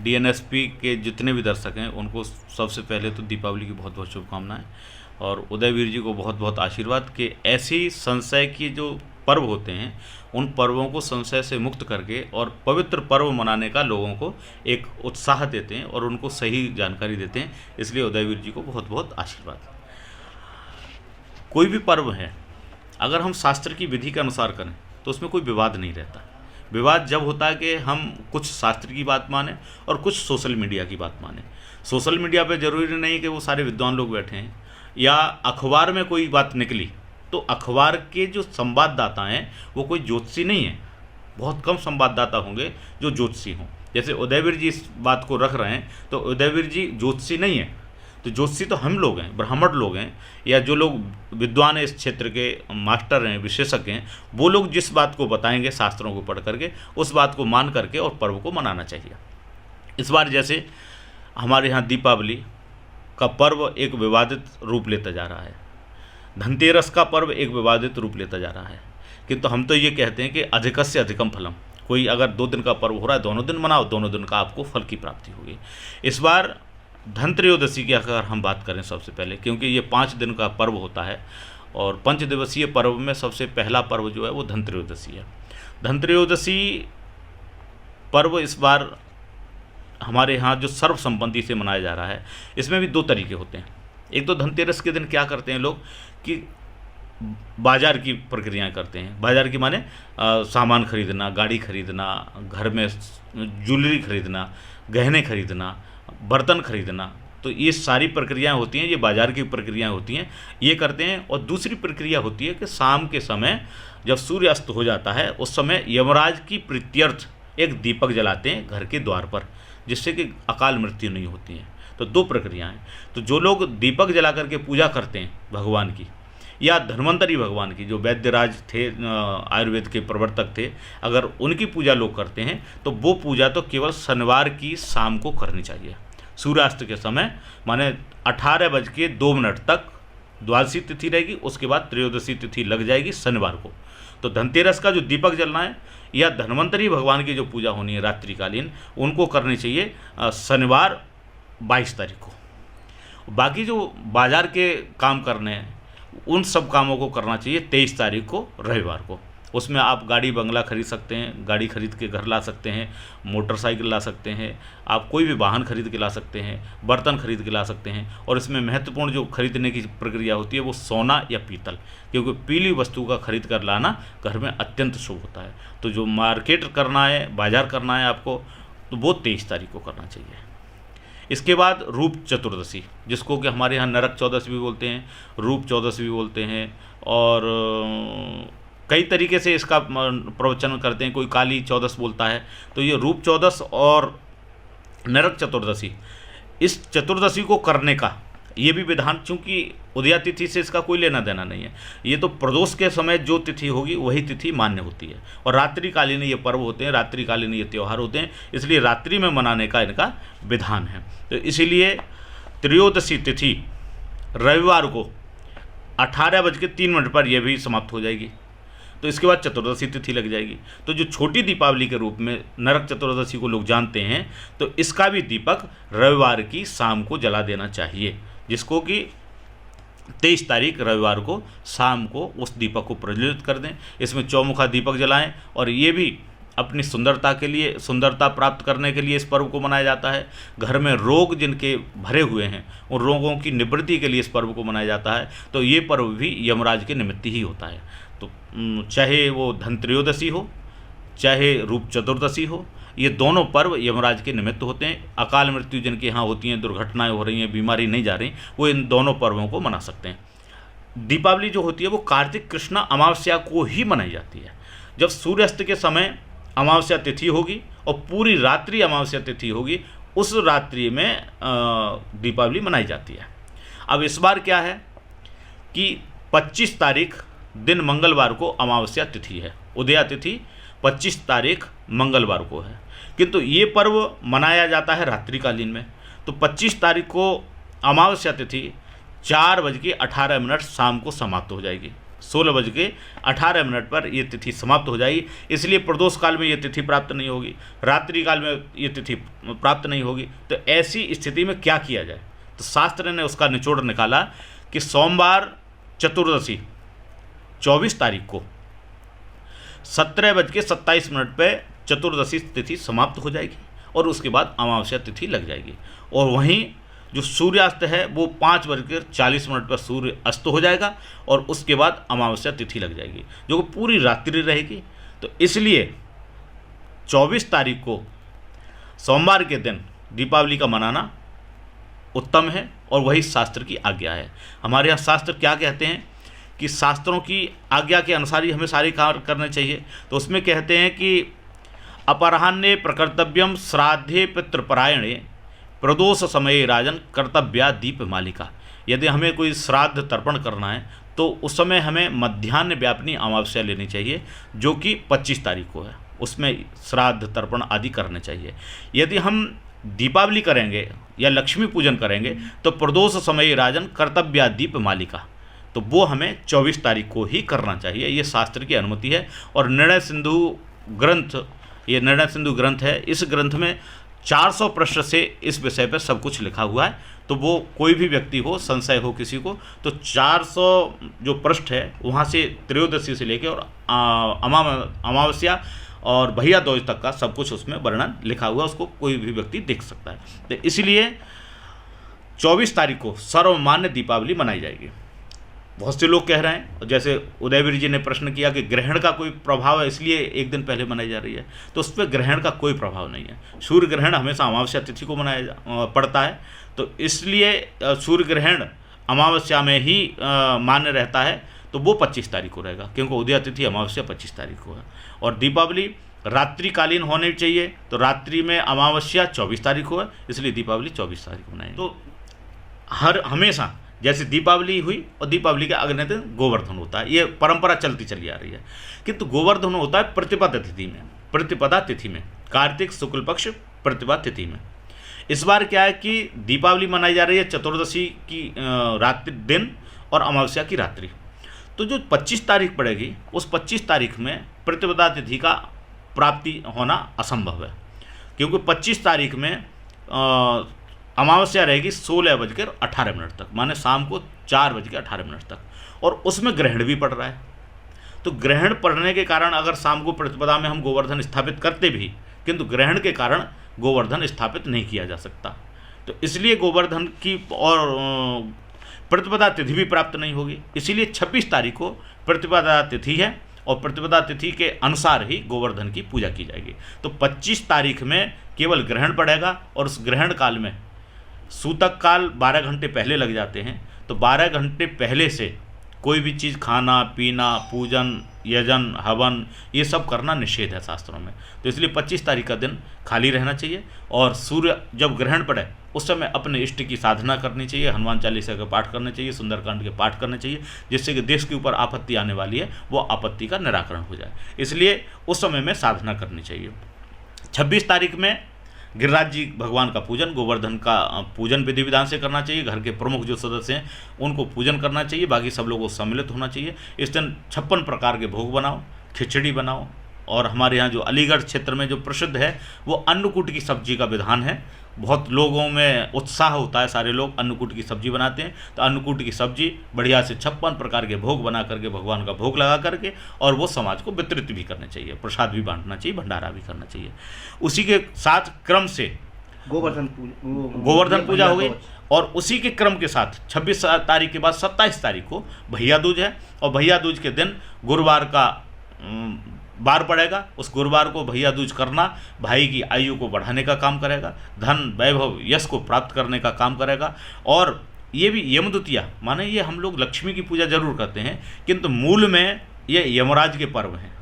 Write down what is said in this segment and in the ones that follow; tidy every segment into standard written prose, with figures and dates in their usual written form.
डीएनएसपी के जितने भी दर्शक हैं उनको सबसे पहले तो दीपावली की बहुत बहुत शुभकामनाएं और उदयवीर जी को बहुत बहुत आशीर्वाद कि ऐसी संशय की जो पर्व होते हैं उन पर्वों को संशय से मुक्त करके और पवित्र पर्व मनाने का लोगों को एक उत्साह देते हैं और उनको सही जानकारी देते हैं। इसलिए उदयवीर जी को बहुत बहुत आशीर्वाद। कोई भी पर्व है अगर हम शास्त्र की विधि के अनुसार करें तो उसमें कोई विवाद नहीं रहता। विवाद जब होता है कि हम कुछ शास्त्र की बात माने और कुछ सोशल मीडिया की बात माने। सोशल मीडिया पे ज़रूरी नहीं कि वो सारे विद्वान लोग बैठे हैं, या अखबार में कोई बात निकली तो अखबार के जो संवाददाता हैं वो कोई ज्योतिषी नहीं है। बहुत कम संवाददाता होंगे जो ज्योतिषी हों। जैसे उदयवीर जी इस बात को रख रहे हैं तो उदयवीर जी ज्योतिषी नहीं है, तो ज्योतिषी तो हम लोग हैं, ब्राह्मण लोग हैं, या जो लोग विद्वान हैं, इस क्षेत्र के मास्टर हैं, विशेषज्ञ हैं, वो लोग जिस बात को बताएंगे शास्त्रों को पढ़ करके उस बात को मान करके और पर्व को मनाना चाहिए। इस बार जैसे हमारे यहाँ दीपावली का पर्व एक विवादित रूप लेता जा रहा है, धनतेरस का पर्व एक विवादित रूप लेता जा रहा है, किंतु हम तो ये कहते हैं कि अधिकस्य अधिकम फलम। कोई अगर 2 दिन का पर्व हो रहा है, दोनों दिन मनाओ, दोनों दिन का आपको फल की प्राप्ति होगी। इस बार धनत्रयोदशी की अगर हम बात करें सबसे पहले, क्योंकि ये 5 दिन का पर्व होता है और 5 दिवसीय पर्व में सबसे पहला पर्व जो है वो धनत्रयोदशी है। धनत्रयोदशी पर्व इस बार हमारे यहाँ जो सर्वसम्मति से मनाया जा रहा है, इसमें भी 2 तरीके होते हैं। एक तो धनतेरस के दिन क्या करते हैं लोग कि बाजार की प्रक्रियाएं करते हैं। बाजार की माने सामान खरीदना, गाड़ी खरीदना, घर में ज्वेलरी खरीदना, गहने खरीदना, बर्तन खरीदना, तो ये सारी प्रक्रियाएं होती हैं, ये बाजार की प्रक्रियाएं होती हैं, ये करते हैं। और दूसरी प्रक्रिया होती है कि शाम के समय जब सूर्यास्त हो जाता है उस समय यमराज की प्रीत्यर्थ एक दीपक जलाते हैं घर के द्वार पर, जिससे कि अकाल मृत्यु नहीं होती है। तो 2 प्रक्रियाएं। तो जो लोग दीपक जला करके पूजा करते हैं भगवान की, या धन्वंतरी भगवान की, जो वैद्यराज थे, आयुर्वेद के प्रवर्तक थे, अगर उनकी पूजा लोग करते हैं तो वो पूजा तो केवल शनिवार की शाम को करनी चाहिए, सूर्यास्त के समय, माने 18:02 तक द्वादशी तिथि रहेगी, उसके बाद त्रयोदशी तिथि लग जाएगी शनिवार को। तो धनतेरस का जो दीपक जलना है या धन्वंतरी भगवान की जो पूजा होनी है रात्रिकालीन, उनको करनी चाहिए शनिवार 22 तारीख को। बाकी जो बाजार के काम करने हैं उन सब कामों को करना चाहिए 23 तारीख को, रविवार को। उसमें आप गाड़ी बंगला खरीद सकते हैं, गाड़ी खरीद के घर ला सकते हैं, मोटरसाइकिल ला सकते हैं, आप कोई भी वाहन खरीद के ला सकते हैं, बर्तन खरीद के ला सकते हैं। और इसमें महत्वपूर्ण जो खरीदने की प्रक्रिया होती है वो सोना या पीतल, क्योंकि पीली वस्तु का खरीद कर लाना घर में अत्यंत शुभ होता है। तो जो मार्केट करना है, बाजार करना है आपको, तो वो 23 तारीख को करना चाहिए। इसके बाद रूप चतुर्दशी, जिसको कि हमारे यहाँ नरक चौदशी भी बोलते हैं, रूप चौदशी भी बोलते हैं, और कई तरीके से इसका प्रवचन करते हैं। कोई काली चौदस बोलता है। तो ये रूप चौदस और नरक चतुर्दशी, इस चतुर्दशी को करने का ये भी विधान, चूँकि उदया तिथि से इसका कोई लेना देना नहीं है, ये तो प्रदोष के समय जो तिथि होगी वही तिथि मान्य होती है। और रात्रिकालीन ये पर्व होते हैं, रात्रिकालीन ये त्यौहार होते हैं, इसलिए रात्रि में मनाने का इनका विधान है। तो इसीलिए त्रयोदशी तिथि रविवार को 18:03 पर यह भी समाप्त हो जाएगी। तो इसके बाद चतुर्दशी तिथि लग जाएगी। तो जो छोटी दीपावली के रूप में नरक चतुर्दशी को लोग जानते हैं, तो इसका भी दीपक रविवार की शाम को जला देना चाहिए, जिसको कि 23 तारीख रविवार को शाम को उस दीपक को प्रज्वलित कर दें। इसमें चौमुखा दीपक जलाएं, और ये भी अपनी सुंदरता के लिए, सुंदरता प्राप्त करने के लिए इस पर्व को मनाया जाता है। घर में रोग जिनके भरे हुए हैं उन रोगों की निवृत्ति के लिए इस पर्व को मनाया जाता है। तो ये पर्व भी यमराज के निमित्त ही होता है। तो चाहे वो धनत्रयोदशी हो, चाहे रूप चतुर्दशी हो, ये दोनों पर्व यमराज के निमित्त होते हैं। अकाल मृत्यु जिनके यहाँ होती हैं, दुर्घटनाएं हो रही हैं, बीमारी नहीं जा रही, वो इन दोनों पर्वों को मना सकते हैं। दीपावली जो होती है वो कार्तिक कृष्ण अमावस्या को ही मनाई जाती है, जब सूर्यास्त के समय अमावस्या तिथि होगी और पूरी रात्रि अमावस्या तिथि होगी, उस रात्रि में दीपावली मनाई जाती है। अब इस बार क्या है कि 25 तारीख दिन मंगलवार को अमावस्या तिथि है, उदया तिथि 25 तारीख मंगलवार को है, किंतु ये पर्व मनाया जाता है रात्रिकालीन में। तो 25 तारीख को अमावस्या तिथि 4:18 शाम को समाप्त हो जाएगी। 16:18 पर ये तिथि समाप्त हो जाएगी। इसलिए प्रदोष काल में ये तिथि प्राप्त नहीं होगी, रात्रि काल में ये तिथि प्राप्त नहीं होगी। तो ऐसी स्थिति में क्या किया जाए? तो शास्त्र ने उसका निचोड़ निकाला कि सोमवार चतुर्दशी 24 तारीख को 17:27 पे चतुर्दशी तिथि समाप्त हो जाएगी और उसके बाद अमावस्या तिथि लग जाएगी। और वहीं जो सूर्यास्त है वो 5:40 पर सूर्य अस्त हो जाएगा और उसके बाद अमावस्या तिथि लग जाएगी, जो पूरी रात्रि रहेगी। तो इसलिए 24 तारीख को सोमवार के दिन दीपावली का मनाना उत्तम है और वही शास्त्र की आज्ञा है। हमारे यहाँ शास्त्र क्या कहते हैं कि शास्त्रों की आज्ञा के अनुसार ही हमें सारे कार्य करने चाहिए। तो उसमें कहते हैं कि अपराह्ने प्रकर्तव्यम श्राद्धे पितृपरायणे प्रदोष समय राजन कर्तव्या दीप मालिका। यदि हमें कोई श्राद्ध तर्पण करना है तो उस समय हमें मध्याह्न व्यापिनी अमावस्या लेनी चाहिए, जो कि 25 तारीख को है। उसमें श्राद्ध तर्पण आदि करने चाहिए। यदि हम दीपावली करेंगे या लक्ष्मी पूजन करेंगे तो प्रदोष समय राजन कर्तव्या दीप मालिका, तो वो हमें 24 तारीख को ही करना चाहिए। ये शास्त्र की अनुमति है। और निर्णय सिंधु ग्रंथ, ये निर्णय सिंधु ग्रंथ है, इस ग्रंथ में 400 पृष्ठ से इस विषय पर सब कुछ लिखा हुआ है। तो वो कोई भी व्यक्ति हो, संशय हो किसी को, तो 400 जो पृष्ठ है वहाँ से त्रयोदशी से लेकर और अमावस्या और भैया दूज तक का सब कुछ उसमें वर्णन लिखा हुआ है, उसको कोई भी व्यक्ति देख सकता है। तो इसलिए 24 तारीख को सर्वमान्य दीपावली मनाई जाएगी। बहुत से लोग कह रहे हैं, जैसे उदयवीर जी ने प्रश्न किया कि ग्रहण का कोई प्रभाव है इसलिए एक दिन पहले मनाई जा रही है, तो उस पर ग्रहण का कोई प्रभाव नहीं है। सूर्य ग्रहण हमेशा अमावस्या तिथि को मनाया पड़ता है, तो इसलिए सूर्य ग्रहण अमावस्या में ही मान्य रहता है। तो वो 25 तारीख को रहेगा, क्योंकि उदय तिथि अमावस्या 25 तारीख को है। और दीपावली रात्रिकालीन होनी चाहिए, तो रात्रि में अमावस्या 24 तारीख को है, इसलिए दीपावली 24 तारीख को मनाएंगे। तो हमेशा जैसे दीपावली हुई और दीपावली के अगले दिन गोवर्धन होता है, ये परंपरा चलती चली आ रही है। किंतु गोवर्धन होता है प्रतिपदा तिथि में, प्रतिपदा तिथि में, कार्तिक शुक्ल पक्ष प्रतिपदा तिथि में। इस बार क्या है कि दीपावली मनाई जा रही है चतुर्दशी की रात्रि दिन और अमावस्या की रात्रि। तो जो 25 तारीख पड़ेगी उस 25 तारीख में प्रतिपदा तिथि का प्राप्ति होना असंभव है, क्योंकि 25 तारीख में अमावस्या रहेगी 16:18 तक, माने शाम को 4:18 तक, और उसमें ग्रहण भी पड़ रहा है। तो ग्रहण पड़ने के कारण अगर शाम को प्रतिपदा में हम गोवर्धन स्थापित करते भी, किंतु ग्रहण के कारण गोवर्धन स्थापित नहीं किया जा सकता। तो इसलिए गोवर्धन की और प्रतिपदा तिथि भी प्राप्त नहीं होगी। इसीलिए 26 तारीख को प्रतिपदा तिथि है और प्रतिपदा तिथि के अनुसार ही गोवर्धन की पूजा की जाएगी। तो 25 तारीख में केवल ग्रहण पड़ेगा और उस ग्रहण काल में सूतक काल 12 घंटे पहले लग जाते हैं। तो 12 घंटे पहले से कोई भी चीज़ खाना पीना, पूजन, यजन, हवन, ये सब करना निषेध है शास्त्रों में। तो इसलिए 25 तारीख का दिन खाली रहना चाहिए और सूर्य जब ग्रहण पड़े उस समय अपने इष्ट की साधना करनी चाहिए, हनुमान चालीसा का पाठ करने चाहिए, सुंदरकांड के पाठ करने चाहिए, जिससे कि देश के ऊपर आपत्ति आने वाली है वो आपत्ति का निराकरण हो जाए। इसलिए उस समय में साधना करनी चाहिए। 26 तारीख में गिरिराज जी भगवान का पूजन, गोवर्धन का पूजन विधि विधान से करना चाहिए। घर के प्रमुख जो सदस्य हैं उनको पूजन करना चाहिए, बाकी सब लोगों को सम्मिलित होना चाहिए। इस दिन 56 प्रकार के भोग बनाओ, खिचड़ी बनाओ। और हमारे यहाँ जो अलीगढ़ क्षेत्र में जो प्रसिद्ध है वो अन्नकूट की सब्जी का विधान है। बहुत लोगों में उत्साह होता है, सारे लोग अन्नकूट की सब्जी बनाते हैं। तो अन्नकूट की सब्जी बढ़िया से 56 प्रकार के भोग बना करके भगवान का भोग लगा करके और वो समाज को वितरित भी करने चाहिए, प्रसाद भी बांटना चाहिए, भंडारा भी करना चाहिए। उसी के साथ क्रम से गोवर्धन पूजा हो गई और उसी के क्रम के साथ 26 तारीख के बाद 27 तारीख को भैया दूज है और भैया दूज के दिन गुरुवार का बार पड़ेगा। उस गुरुवार को भैया दूज करना भाई की आयु को बढ़ाने का काम करेगा, धन वैभव यश को प्राप्त करने का काम करेगा। और ये भी यमद्वितीया, माने ये हम लोग लक्ष्मी की पूजा जरूर करते हैं किंतु मूल में ये यमराज के पर्व हैं।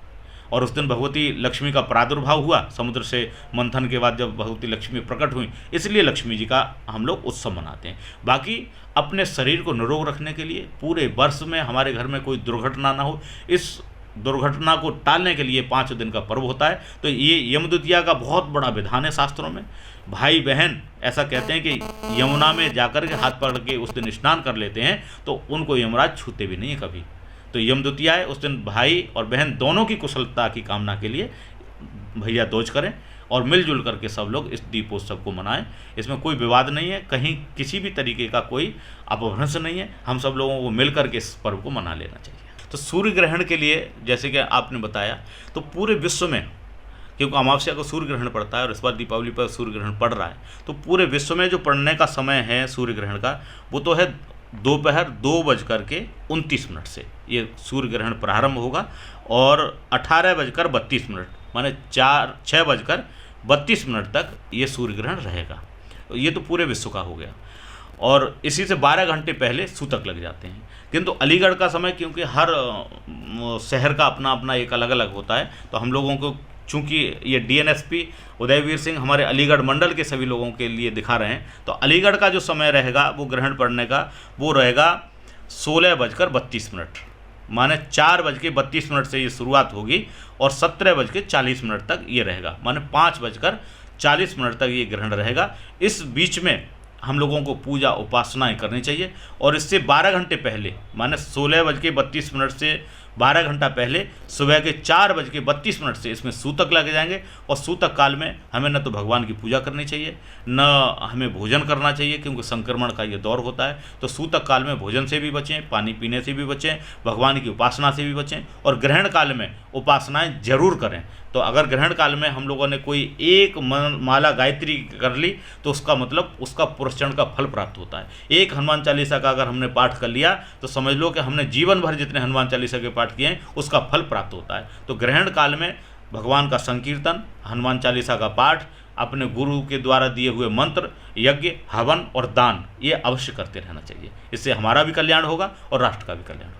और उस दिन भगवती लक्ष्मी का प्रादुर्भाव हुआ समुद्र से मंथन के बाद, जब भगवती लक्ष्मी प्रकट हुई, इसलिए लक्ष्मी जी का हम लोग उत्सव मनाते हैं। बाकी अपने शरीर को निरोग रखने के लिए पूरे वर्ष में हमारे घर में कोई दुर्घटना ना हो, इस दुर्घटना को टालने के लिए 5 दिन का पर्व होता है। तो ये यमद्वितीया का बहुत बड़ा विधान है शास्त्रों में। भाई बहन ऐसा कहते हैं कि यमुना में जाकर के हाथ पकड़ के उस दिन स्नान कर लेते हैं तो उनको यमराज छूते भी नहीं है कभी। तो यम द्वितीया है, उस दिन भाई और बहन दोनों की कुशलता की कामना के लिए भैया दूज करें और मिलजुल करके सब लोग इस दीपोत्सव को मनाएं। इसमें कोई विवाद नहीं है, कहीं किसी भी तरीके का कोई अपभ्रंश नहीं है। हम सब लोगों को मिल करके इस पर्व को मना लेना चाहिए। तो सूर्य ग्रहण के लिए जैसे कि आपने बताया, तो पूरे विश्व में, क्योंकि अमावस्या को सूर्य ग्रहण पड़ता है और इस बार दीपावली पर सूर्य ग्रहण पड़ रहा है, तो पूरे विश्व में जो पड़ने का समय है सूर्य ग्रहण का, वो तो है दोपहर 2:29 से ये सूर्य ग्रहण प्रारंभ होगा और 18:32 माने 6:32 तक ये सूर्य ग्रहण रहेगा। ये तो पूरे विश्व का हो गया और इसी से 12 घंटे पहले सूतक लग जाते हैं। किंतु अलीगढ़ का समय, क्योंकि हर शहर का अपना अपना एक अलग अलग होता है, तो हम लोगों को चूँकि ये डीएनएसपी उदयवीर सिंह हमारे अलीगढ़ मंडल के सभी लोगों के लिए दिखा रहे हैं, तो अलीगढ़ का जो समय रहेगा वो ग्रहण पड़ने का वो रहेगा 16:32, माने 4:32 से ये शुरुआत होगी और 17:40 तक ये रहेगा, माने 5:40 तक ये ग्रहण रहेगा। इस बीच में हम लोगों को पूजा उपासनाएं करनी चाहिए और इससे 12 घंटे पहले, माने 16:32 से 12 घंटा पहले सुबह के 4:32 से इसमें सूतक लग जाएंगे और सूतक काल में हमें न तो भगवान की पूजा करनी चाहिए, न हमें भोजन करना चाहिए, क्योंकि संक्रमण का ये दौर होता है। तो सूतक काल में भोजन से भी बचें, पानी पीने से भी बचें, भगवान की उपासना से भी बचें और ग्रहण काल में उपासनाएं जरूर करें। तो अगर ग्रहण काल में हम लोगों ने कोई एक माला गायत्री कर ली तो उसका मतलब उसका पुरस्चरण का फल प्राप्त होता है। एक हनुमान चालीसा का अगर हमने पाठ कर लिया तो समझ लो कि हमने जीवन भर जितने हनुमान चालीसा के पाठ किए हैं उसका फल प्राप्त होता है। तो ग्रहण काल में भगवान का संकीर्तन, हनुमान चालीसा का पाठ, अपने गुरु के द्वारा दिए हुए मंत्र, यज्ञ, हवन और दान, ये अवश्य करते रहना चाहिए। इससे हमारा भी कल्याण होगा और राष्ट्र का भी कल्याण होगा।